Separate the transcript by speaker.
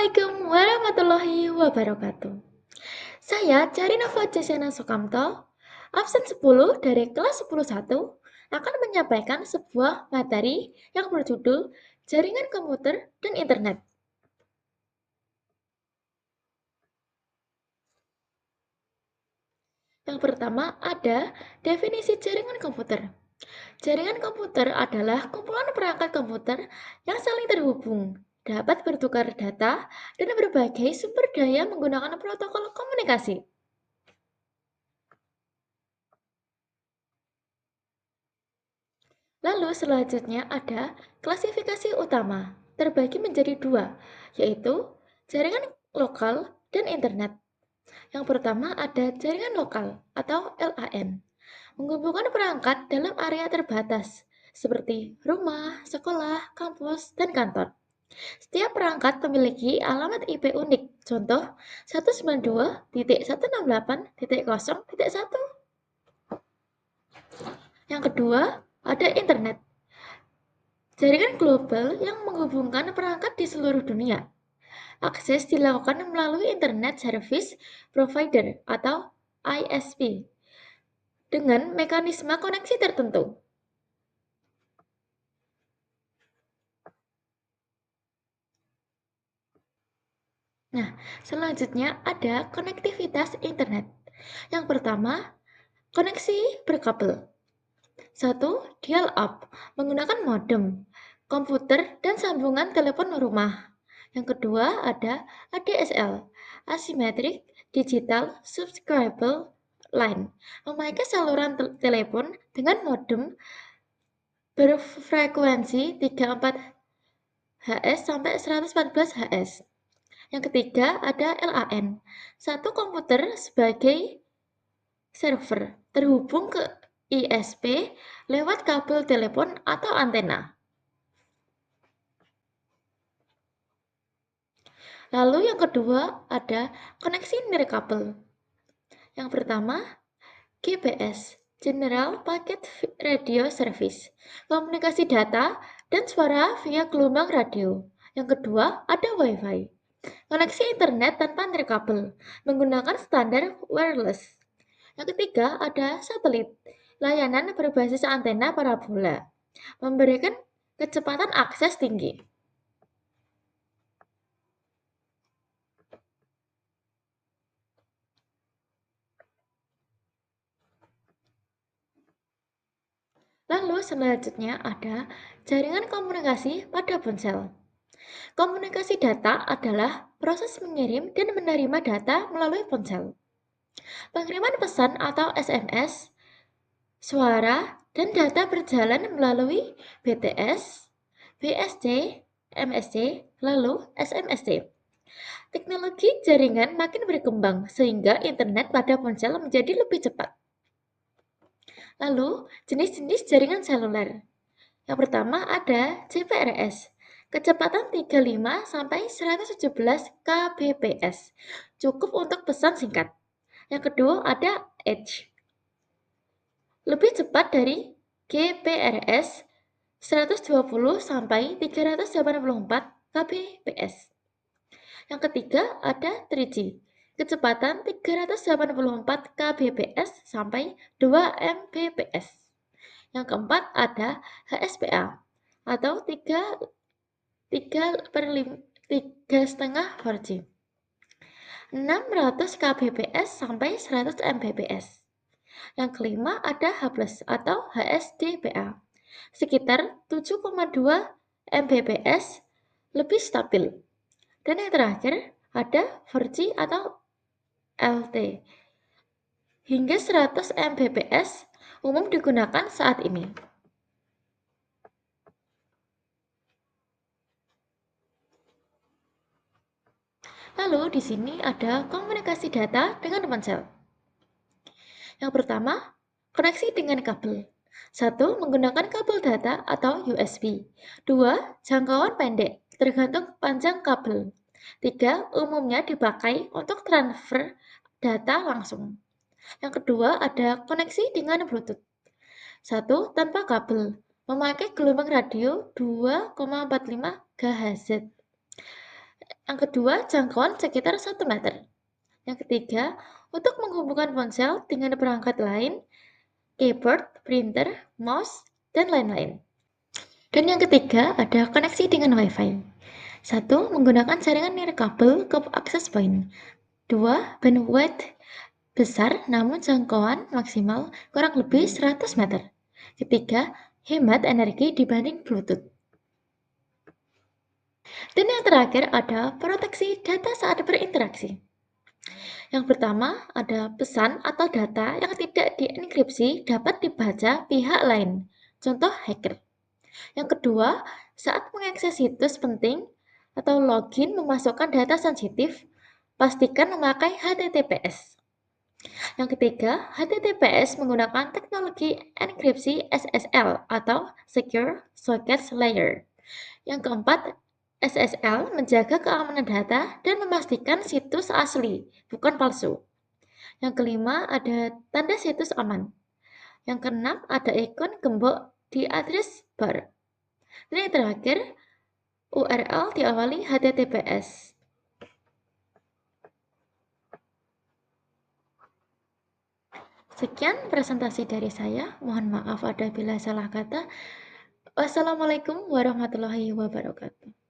Speaker 1: Assalamualaikum warahmatullahi wabarakatuh. Saya Carinova Jasena Sukamto, absen 10 dari kelas 101, akan menyampaikan sebuah materi yang berjudul Jaringan Komputer dan Internet. Yang pertama ada definisi jaringan komputer. Jaringan komputer adalah kumpulan perangkat komputer yang saling terhubung, dapat bertukar data, dan berbagai sumber daya menggunakan protokol komunikasi. Lalu selanjutnya ada klasifikasi utama, terbagi menjadi dua, yaitu jaringan lokal dan internet. Yang pertama ada jaringan lokal atau LAN, menghubungkan perangkat dalam area terbatas, seperti rumah, sekolah, kampus, dan kantor. Setiap perangkat memiliki alamat IP unik, contoh 192.168.0.1. Yang kedua, ada internet. Jaringan global yang menghubungkan perangkat di seluruh dunia. Akses dilakukan melalui Internet Service Provider atau ISP dengan mekanisme koneksi tertentu. Nah, selanjutnya ada konektivitas internet. Yang pertama, koneksi berkabel. 1. Dial-up menggunakan modem, komputer, dan sambungan telepon rumah. Yang kedua ada ADSL, Asymmetric Digital Subscriber Line, memakai saluran telepon dengan modem berfrekuensi 34 Hz sampai 114 Hz. Yang ketiga ada LAN, satu komputer sebagai server terhubung ke ISP lewat kabel telepon atau antena. Lalu yang kedua ada koneksi nirkabel. Yang pertama GPS, General Packet Radio Service, komunikasi data dan suara via gelombang radio. Yang kedua ada Wi-Fi, koneksi internet tanpa nirkabel, menggunakan standar wireless. Yang ketiga ada satelit, layanan berbasis antena parabola, memberikan kecepatan akses tinggi. Lalu selanjutnya ada jaringan komunikasi pada ponsel. Komunikasi data adalah proses mengirim dan menerima data melalui ponsel. Pengiriman pesan atau SMS, suara, dan data berjalan melalui BTS, BSC, MSC, lalu SMSC. Teknologi jaringan makin berkembang sehingga internet pada ponsel menjadi lebih cepat. Lalu, jenis-jenis jaringan seluler. Yang pertama ada CPRS, kecepatan 35 sampai 117 kbps, cukup untuk pesan singkat. Yang kedua ada Edge, lebih cepat dari GPRS, 120 sampai 384 kbps. Yang ketiga ada 3G, kecepatan 384 kbps sampai 2 mbps. Yang keempat ada HSPA atau 3,5 4G, 600 kbps sampai 100 mbps. Yang kelima ada H+ atau HSDPA, sekitar 7,2 mbps, lebih stabil. Dan yang terakhir ada 4G atau LTE, hingga 100 mbps, umum digunakan saat ini. Lalu di sini ada komunikasi data dengan ponsel. Yang pertama, koneksi dengan kabel. 1. Menggunakan kabel data atau USB. 2. Jangkauan pendek, tergantung panjang kabel. 3. Umumnya dipakai untuk transfer data langsung. Yang kedua ada koneksi dengan Bluetooth. 1. Tanpa kabel, memakai gelombang radio 2,45 GHz. Yang kedua, jangkauan sekitar 1 meter. Yang ketiga, untuk menghubungkan ponsel dengan perangkat lain, keyboard, printer, mouse, dan lain-lain. Dan yang ketiga, ada koneksi dengan Wi-Fi. 1. Menggunakan jaringan nirkabel ke access point. 2. Bandwidth besar namun jangkauan maksimal kurang lebih 100 meter. Ketiga, hemat energi dibanding Bluetooth. Dan yang terakhir ada proteksi data saat berinteraksi. Yang pertama, ada pesan atau data yang tidak dienkripsi dapat dibaca pihak lain, contoh hacker. Yang kedua, saat mengakses situs penting atau login memasukkan data sensitif, pastikan memakai HTTPS. Yang ketiga, HTTPS menggunakan teknologi enkripsi SSL atau Secure Socket Layer. Yang keempat, SSL menjaga keamanan data dan memastikan situs asli, bukan palsu. Yang kelima, ada tanda situs aman. Yang keenam, ada ikon gembok di address bar. Dan yang terakhir, URL diawali HTTPS. Sekian presentasi dari saya. Mohon maaf apabila salah kata. Wassalamualaikum warahmatullahi wabarakatuh.